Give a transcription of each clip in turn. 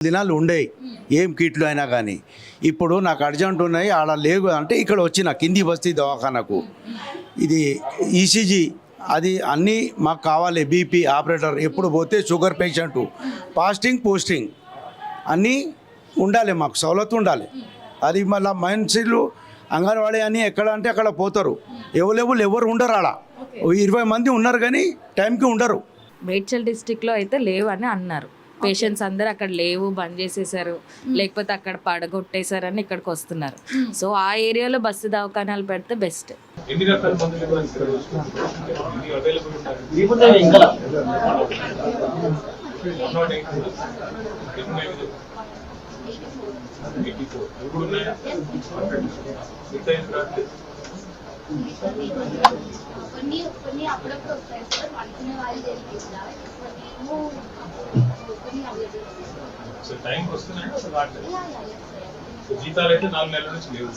దినాలు ఉండేవి ఏం కిట్లు అయినా కానీ. ఇప్పుడు నాకు అర్జెంట్ ఉన్నాయి ఆడ లేవు అంటే ఇక్కడ వచ్చిన కింది బస్తీ దవాఖానకు. ఇది ఈసీజీ అది అన్నీ మాకు కావాలి. బీపీ ఆపరేటర్ ఎప్పుడు పోతే షుగర్ పేషెంటు ఫాస్టింగ్ పోస్టింగ్ అన్నీ ఉండాలి, మాకు సౌలత్ ఉండాలి. అది మళ్ళీ మనుషులు అంగన్వాడీ అని ఎక్కడ అంటే అక్కడ పోతారు. ఎవరు ఉండరు ఆడ. 20 మంది ఉన్నారు కానీ టైంకి ఉండరు. మేడ్చల్ డిస్టిక్లో అయితే లేవు అని అన్నారు. పేషెంట్స్ అందరూ అక్కడ లేవు, బంద్ చేసేసారు, లేకపోతే అక్కడ పడగొట్టేశారని ఇక్కడికి వస్తున్నారు. సో ఆ ఏరియాలో బస్సు దవాఖానాలు పెడితే బెస్ట్. కొన్ని అప్పుడప్పుడు వస్తాయి సార్, అనుకునే వాళ్ళు తెలిపిస్తారు. జీతాలు అయితే 4 నెలల నుంచి లేవు.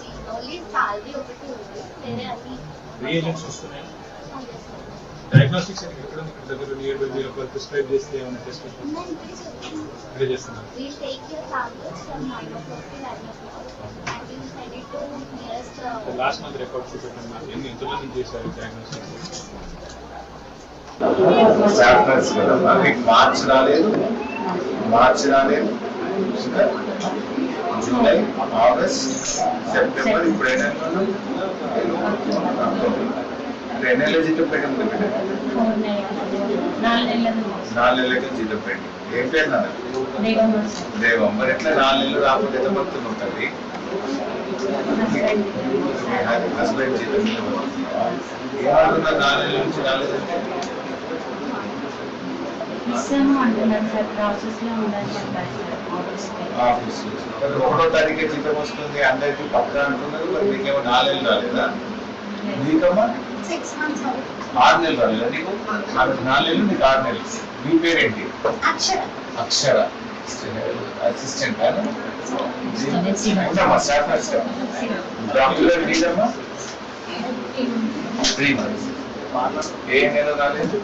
డయాగ్నోస్టిక్స్ ఎక్కడ దగ్గర నియర్ బై మీరు ఒకరు ప్రిస్క్రైబ్ చేస్తే ఏమైనా టెస్ట్ ఇక్కడే చేస్తున్నారు. లాస్ట్ మంత్ రికార్డ్ చూపెట్టండి, ఎంతమంది చేశారు డయాగ్నోస్టిక్స్? మార్చ్ రాలేదు, జూలై, ఆగస్ట్, సెప్టెంబర్, ఇప్పుడు ఎన్నెల జీతం పెట్టింది? 4 నెలలకి జీతం పెట్టి. ఏం పేరు నాన్న? దేవం. మరి ఎట్లా 4 నెలలు రాకపోతే ఎంత మొత్తం ఉంటుంది? హస్బెండ్ జీతం ఏమన్నా 4 నెలల నుంచి రాలేదంటే ఒకటో తారీఖే జీతం వస్తుంది అందరికి పక్క అంటున్నారు. మరి మీకేమో 4 నెలలు రాలేదా? నీకమ్మా 6 నెలలు రాలేదా? నీకు 4 నెలలు, నీకు 6 నెలలు. మీ పేరేంటి? Akshara. Assistant staff nurse. Doctor నీదమ్మా 3 months. ఏ నెల రాలేదు?